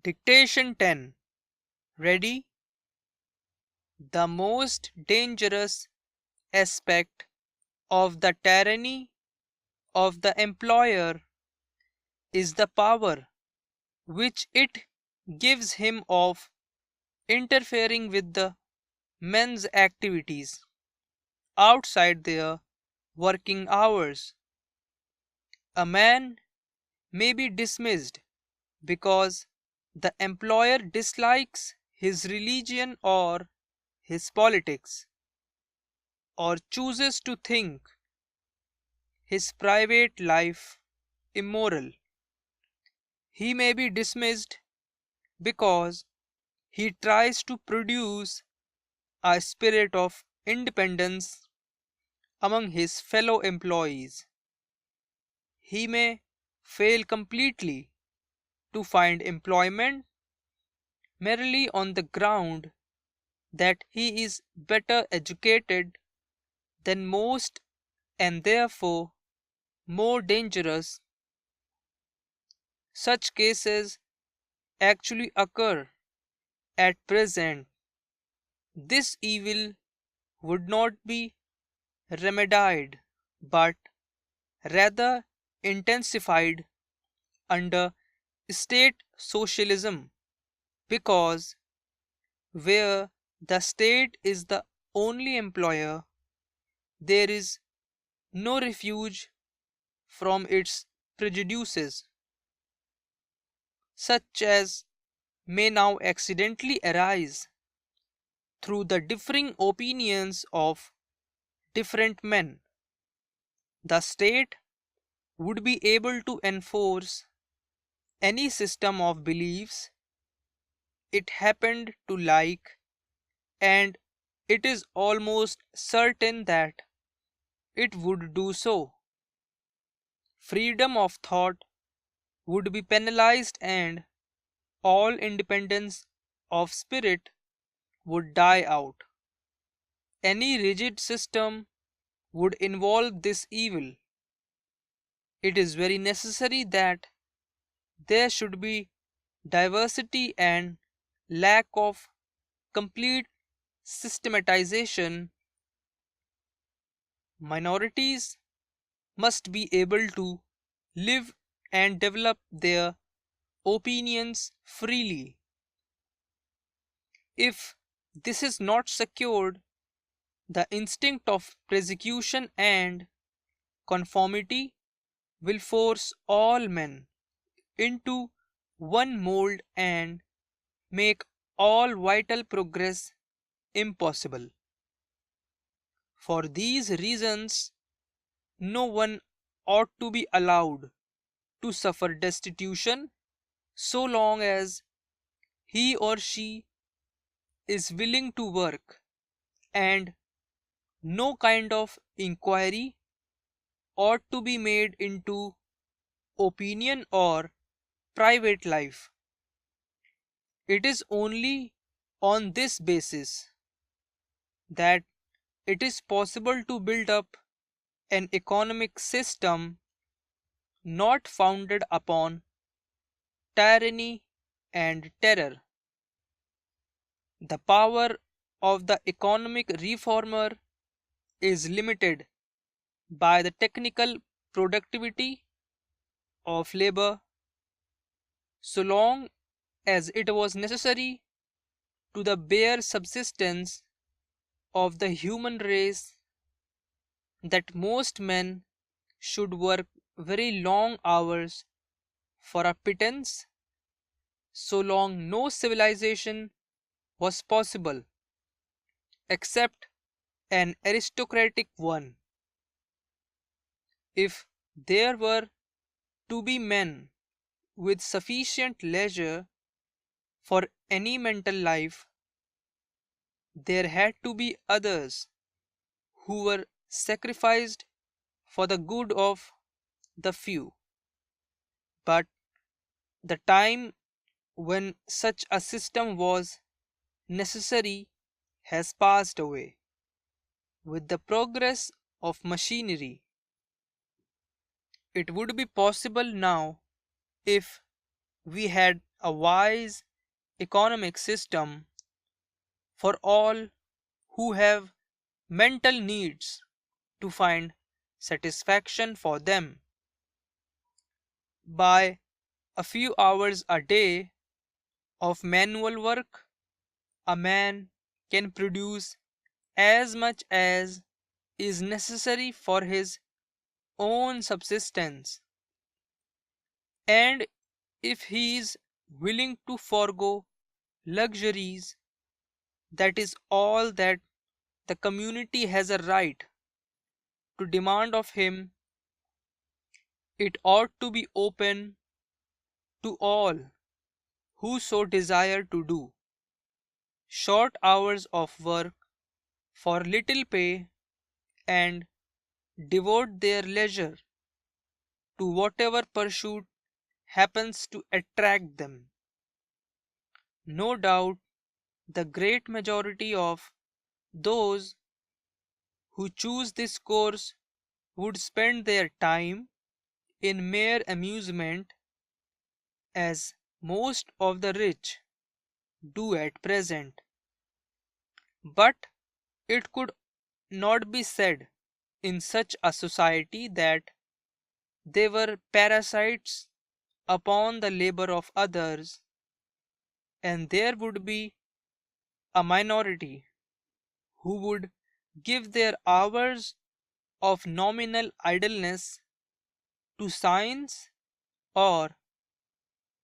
Dictation 10. Ready? The most dangerous aspect of the tyranny of the employer is the power which it gives him of interfering with the men's activities outside their working hours. A man may be dismissed because the employer dislikes his religion or his politics, or chooses to think his private life immoral. He may be dismissed because he tries to produce a spirit of independence among his fellow employees. He may fail completely to find employment merely on the ground that he is better educated than most and therefore more dangerous. Such cases actually occur at present. This evil would not be remedied but rather intensified under state socialism, because where the state is the only employer, there is no refuge from its prejudices, such as may now accidentally arise through the differing opinions of different men. The state would be able to enforce any system of beliefs it happened to like, and it is almost certain that it would do so. Freedom of thought would be penalized, and all independence of spirit would die out. Any rigid system would involve this evil. It is very necessary that there should be diversity and lack of complete systematization. Minorities must be able to live and develop their opinions freely. If this is not secured, the instinct of persecution and conformity will force all men into one mold and make all vital progress impossible. For these reasons, no one ought to be allowed to suffer destitution so long as he or she is willing to work, and no kind of inquiry ought to be made into opinion or private life. It is only on this basis that it is possible to build up an economic system not founded upon tyranny and terror. The power of the economic reformer is limited by the technical productivity of labor so long as it was necessary to the bare subsistence of the human race that most men should work very long hours for a pittance. So long no civilization was possible except an aristocratic one. If there were to be men with sufficient leisure for any mental life, there had to be others who were sacrificed for the good of the few. But the time when such a system was necessary has passed away. With the progress of machinery, it would be possible now, if we had a wise economic system for all who have mental needs to find satisfaction for them. By a few hours a day of manual work, a man can produce as much as is necessary for his own subsistence, and if he is willing to forego luxuries, that is all that the community has a right to demand of him. It ought to be open to all who so desire to do short hours of work for little pay and devote their leisure to whatever pursuit happens to attract them. No doubt the great majority of those who choose this course would spend their time in mere amusement, as most of the rich do at present. But it could not be said in such a society that they were parasites upon the labor of others, and there would be a minority who would give their hours of nominal idleness to science or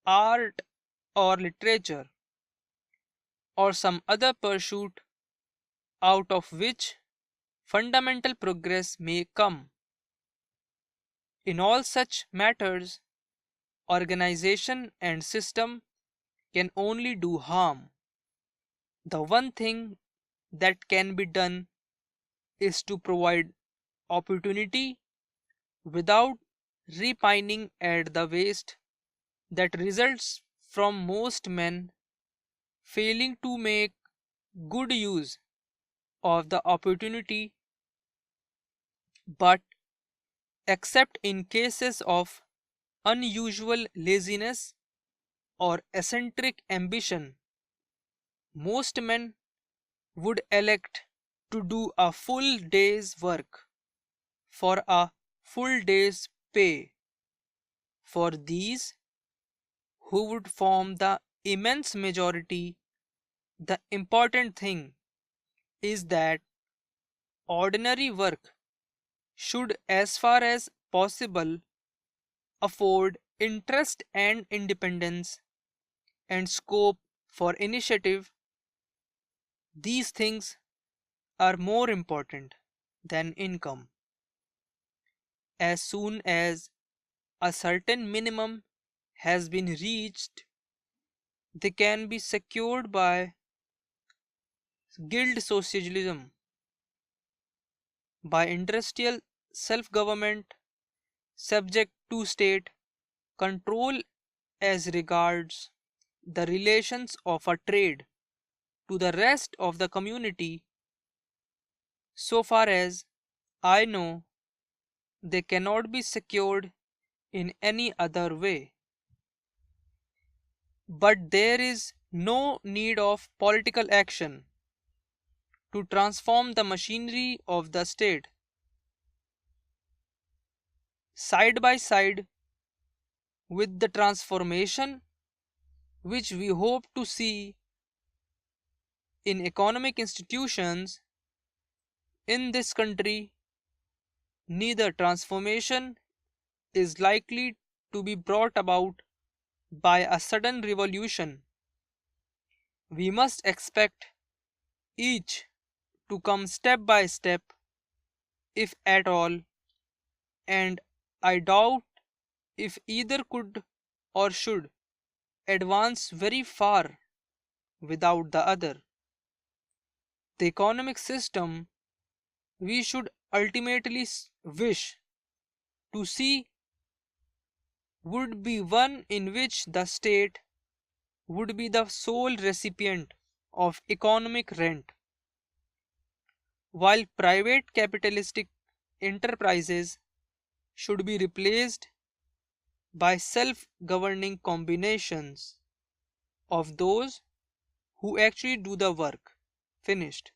art or literature or some other pursuit out of which fundamental progress may come. In all such matters, organization and system can only do harm. The one thing that can be done is to provide opportunity without repining at the waste that results from most men failing to make good use of the opportunity, but except in cases of unusual laziness or eccentric ambition, most men would elect to do a full day's work for a full day's pay. For these, who would form the immense majority, the important thing is that ordinary work should, as far as possible, afford interest and independence and scope for initiative. These things are more important than income. As soon as a certain minimum has been reached, they can be secured by guild socialism, by industrial self government, subject to state control as regards the relations of a trade to the rest of the community. So far as I know, they cannot be secured in any other way. But there is no need of political action to transform the machinery of the state. Side by side with the transformation which we hope to see in economic institutions in this country, neither transformation is likely to be brought about by a sudden revolution. We must expect each to come step by step, if at all, and I doubt if either could or should advance very far without the other. The economic system we should ultimately wish to see would be one in which the state would be the sole recipient of economic rent, while private capitalistic enterprises should be replaced by self governing combinations. of those who actually do the work. Finished.